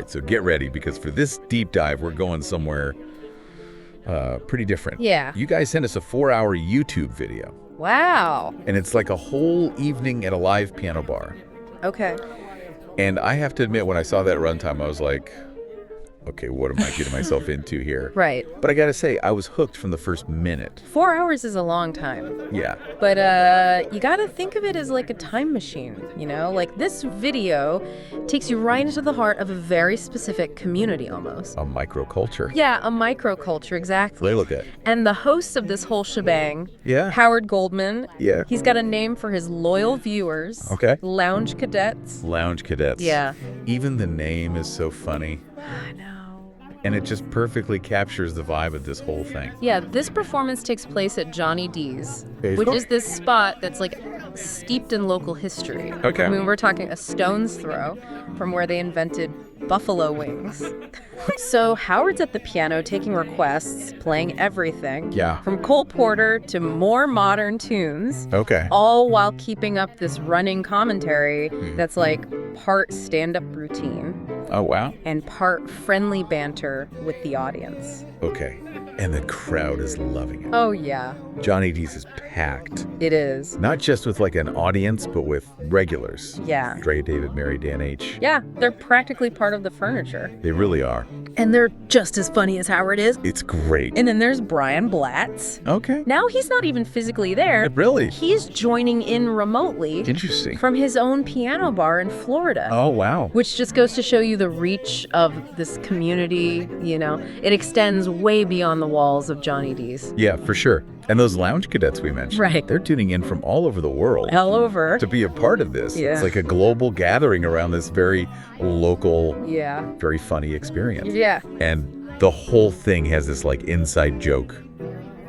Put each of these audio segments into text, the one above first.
right, so get ready, because for this deep dive, we're going somewhere pretty different. Yeah. You guys sent us a 4-hour YouTube video. Wow. And it's like a whole evening at a live piano bar. Okay. And I have to admit, when I saw that runtime, I was like, okay, what am I getting myself into here? Right. But I got to say, I was hooked from the first minute. 4 hours is a long time. Yeah. But you got to think of it as like a time machine, you know? Like this video takes you right into the heart of a very specific community almost. A microculture. Yeah, a microculture, exactly. Look at. And the host of this whole shebang, Yeah. Howard Goldman. Yeah. He's got a name for his loyal viewers. Okay. Lounge Cadets. Lounge Cadets. Yeah. Even the name is so funny. I know. And it just perfectly captures the vibe of this whole thing. Yeah, this performance takes place at Johnny D's, Okay. which is this spot that's like steeped in local history. Okay. I mean, we're talking a stone's throw from where they invented buffalo wings. So Howard's at the piano taking requests, playing everything. Yeah. From Cole Porter to more modern tunes. Okay. All while keeping up this running commentary that's like part stand-up routine Oh, wow. and part friendly banter with the audience. Okay. And the crowd is loving it. Oh, yeah, Johnny D's is packed. it is. Not just with like an audience, but with regulars. Yeah. Dre, David, Mary, Dan H. Yeah, they're practically part of the furniture. They really are. And they're just as funny as Howard is. It's great. And then there's Brian Blatz. Okay. Now he's not even physically there. Really? He's joining in remotely Interesting. from his own piano bar in Florida. Oh, wow. Which just goes to show you the reach of this community, you know. It extends way beyond the walls of Johnny D's. Yeah, for sure. And those lounge cadets we mentioned, Right. they're tuning in from all over the world All over. to be a part of this. Yeah. It's like a global gathering around this very local, Yeah. very funny experience. Yeah. And the whole thing has this like inside joke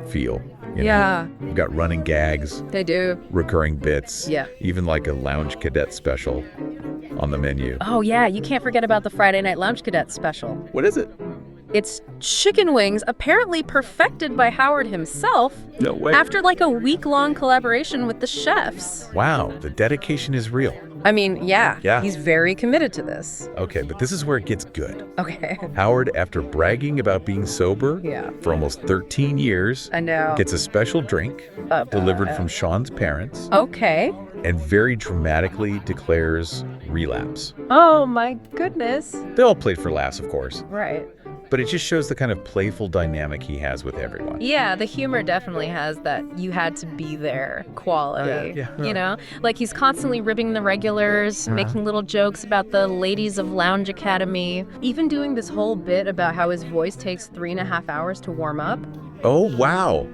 feel. You know? Yeah. We've got running gags, They do. recurring bits. Yeah. Even like a lounge cadet special on the menu. Oh, yeah. You can't forget about the Friday Night Lounge Cadet special. What is it? It's chicken wings, apparently perfected by Howard himself No way. after like a week-long collaboration with the chefs. Wow, the dedication is real. I mean, yeah. Yeah. He's very committed to this. Okay, but this is where it gets good. Okay. Howard, after bragging about being sober Yeah. for almost 13 years, I know. gets a special drink delivered from Sean's parents Okay. and very dramatically declares relapse. Oh, my goodness. They all played for laughs, of course, Right. but it just shows the kind of playful dynamic he has with everyone. Yeah, the humor definitely has that you had to be there quality. Yeah. You know? Like he's constantly ribbing the regulars, making little jokes about the ladies of LoungeACADEMY, even doing this whole bit about how his voice takes 3.5 hours to warm up. Oh, wow.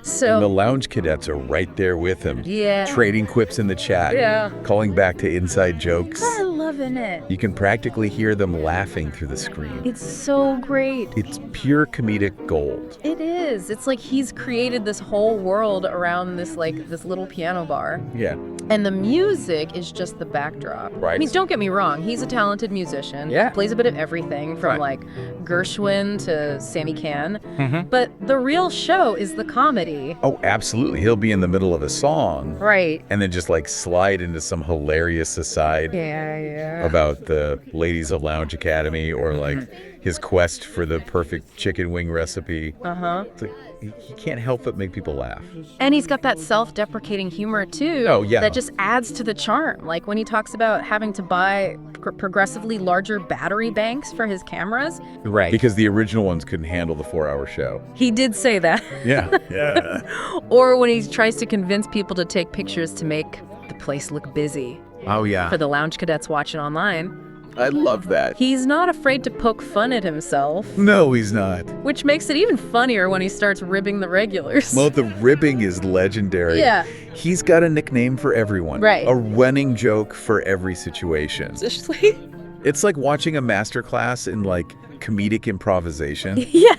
So And the lounge cadets are right there with him. Yeah. Trading quips in the chat. Yeah. Calling back to inside jokes. I'm loving it. You can practically hear them laughing through the screen. It's so great. It's pure comedic gold. It is. It's like he's created this whole world around this little piano bar. Yeah. And the music is just the backdrop. Right. I mean, don't get me wrong. He's a talented musician. Yeah. Plays a bit of everything from Right. like Gershwin to Sammy Can. Mm-hmm. But the real show is the comedy. Oh, absolutely. He'll be in the middle of a song Right. and then just like slide into some hilarious aside Yeah. about the ladies of LoungeACADEMY or like his quest for the perfect chicken wing recipe. Uh-huh. It's like, he can't help but make people laugh. And he's got that self-deprecating humor too. Oh, yeah. That just adds to the charm. Like when he talks about having to buy progressively larger battery banks for his cameras. Right. Because the original ones couldn't handle the 4-hour show. He did say that. Yeah. Yeah. Or when he tries to convince people to take pictures to make the place look busy Oh, yeah. for the lounge cadets watching online. I love that. He's not afraid to poke fun at himself, No, he's not. which makes it even funnier when he starts ribbing the regulars. Well, the ribbing is legendary. Yeah. He's got a nickname for everyone. Right. A running joke for every situation. Especially- It's like watching a masterclass in like comedic improvisation. yeah.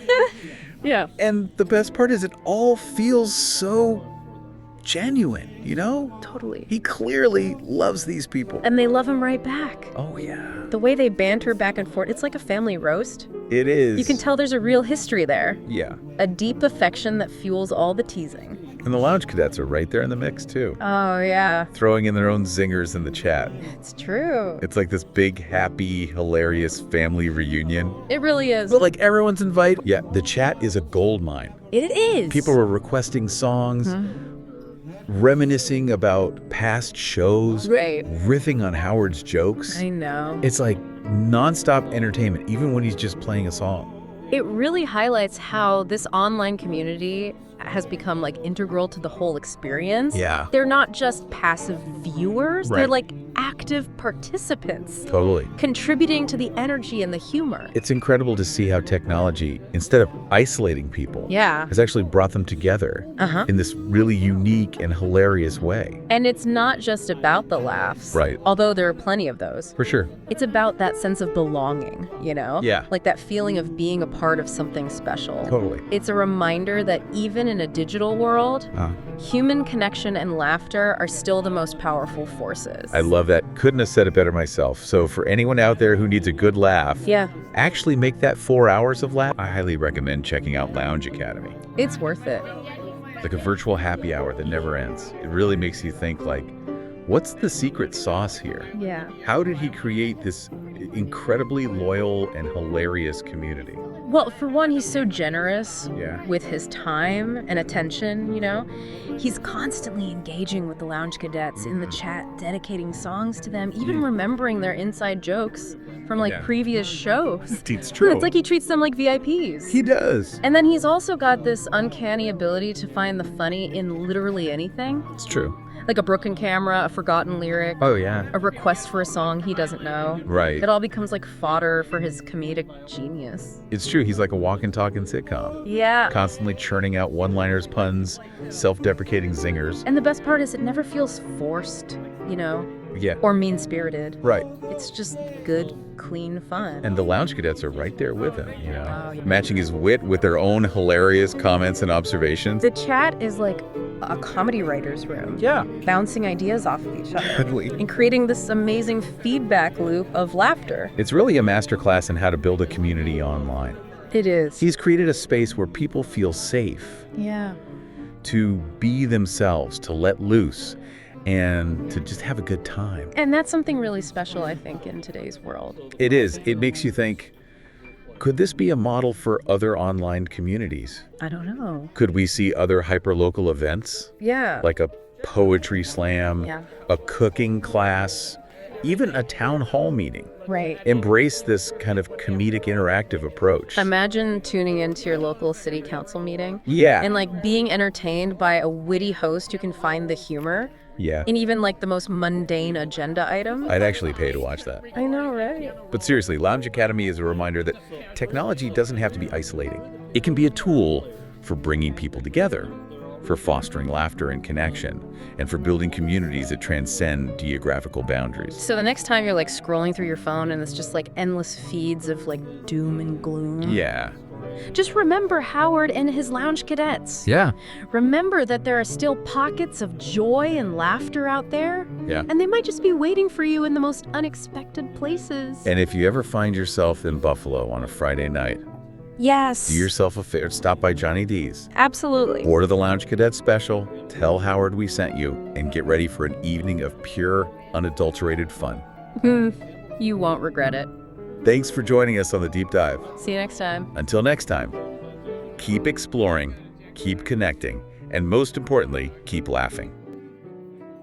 Yeah. And the best part is it all feels so genuine, you know? Totally. He clearly loves these people. And they love him right back. Oh, yeah. The way they banter back and forth, it's like a family roast. It is. You can tell there's a real history there. Yeah. A deep affection that fuels all the teasing. And the Lounge Cadets are right there in the mix, too. Oh, yeah. Throwing in their own zingers in the chat. It's true. It's like this big, happy, hilarious family reunion. It really is. But like everyone's invited. Yeah, the chat is a gold mine. It is. People were requesting songs, reminiscing about past shows, Right. riffing on Howard's jokes. I know. It's like nonstop entertainment, even when he's just playing a song. It really highlights how this online community has become like integral to the whole experience. Yeah. They're not just passive viewers, they're Right. like active participants, Totally. contributing to the energy and the humor. It's incredible to see how technology, instead of isolating people, Yeah. has actually brought them together in this really unique and hilarious way. And it's not just about the laughs. Right. Although there are plenty of those. For sure. It's about that sense of belonging, you know? Yeah. Like that feeling of being a part of something special. Totally. It's a reminder that even in a digital world, human connection and laughter are still the most powerful forces. I love that. Couldn't have said it better myself. So for anyone out there who needs a good laugh, Yeah, actually make that 4 hours of laugh. I highly recommend checking out Lounge Academy. it's worth it. Like a virtual happy hour that never ends. It really makes you think like, what's the secret sauce here? Yeah. How did he create this incredibly loyal and hilarious community? Well, for one, he's so generous Yeah. with his time and attention, you know? He's constantly engaging with the Lounge Cadets in the chat, dedicating songs to them, even remembering their inside jokes from like Yeah. previous shows. It's true. It's like he treats them like VIPs. He does. And then he's also got this uncanny ability to find the funny in literally anything. It's true. Like a broken camera, a forgotten lyric, Oh, yeah. a request for a song he doesn't know. Right. It all becomes like fodder for his comedic genius. It's true. He's like a walking, talking sitcom. Yeah. Constantly churning out one-liners, puns, self-deprecating zingers. And the best part is it never feels forced, you know, Yeah. or mean-spirited. Right. It's just good, clean fun. And the Lounge Cadets are right there with him, you know, Oh, yeah. matching his wit with their own hilarious comments and observations. The chat is like a comedy writer's room, Yeah. bouncing ideas off of each other Totally. and creating this amazing feedback loop of laughter. It's really a masterclass in how to build a community online. It is. He's created a space where people feel safe Yeah. to be themselves, to let loose, and to just have a good time. And that's something really special, I think, in today's world. It is. It makes you think, could this be a model for other online communities? I don't know. Could we see other hyperlocal events, Yeah. like a poetry slam, Yeah. a cooking class, even a town hall meeting? Right. Embrace this kind of comedic interactive approach. Imagine tuning into your local city council meeting Yeah. and like being entertained by a witty host who can find the humor Yeah. in even like the most mundane agenda item. I'd actually pay to watch that. I know, right? But seriously, Lounge Academy is a reminder that technology doesn't have to be isolating. It can be a tool for bringing people together, for fostering laughter and connection, and for building communities that transcend geographical boundaries. So the next time you're like scrolling through your phone and it's just like endless feeds of like doom and gloom, Yeah. just remember Howard and his Lounge Cadets. Yeah. Remember that there are still pockets of joy and laughter out there, Yeah. and they might just be waiting for you in the most unexpected places. And if you ever find yourself in Buffalo on a Friday night, Yes. do yourself a favor, stop by Johnny D's, Absolutely. order the Lounge Cadet special, tell Howard we sent you, and get ready for an evening of pure, unadulterated fun. You won't regret it. Thanks for joining us on the Deep Dive. See you next time. Until next time, keep exploring, keep connecting, and most importantly, keep laughing.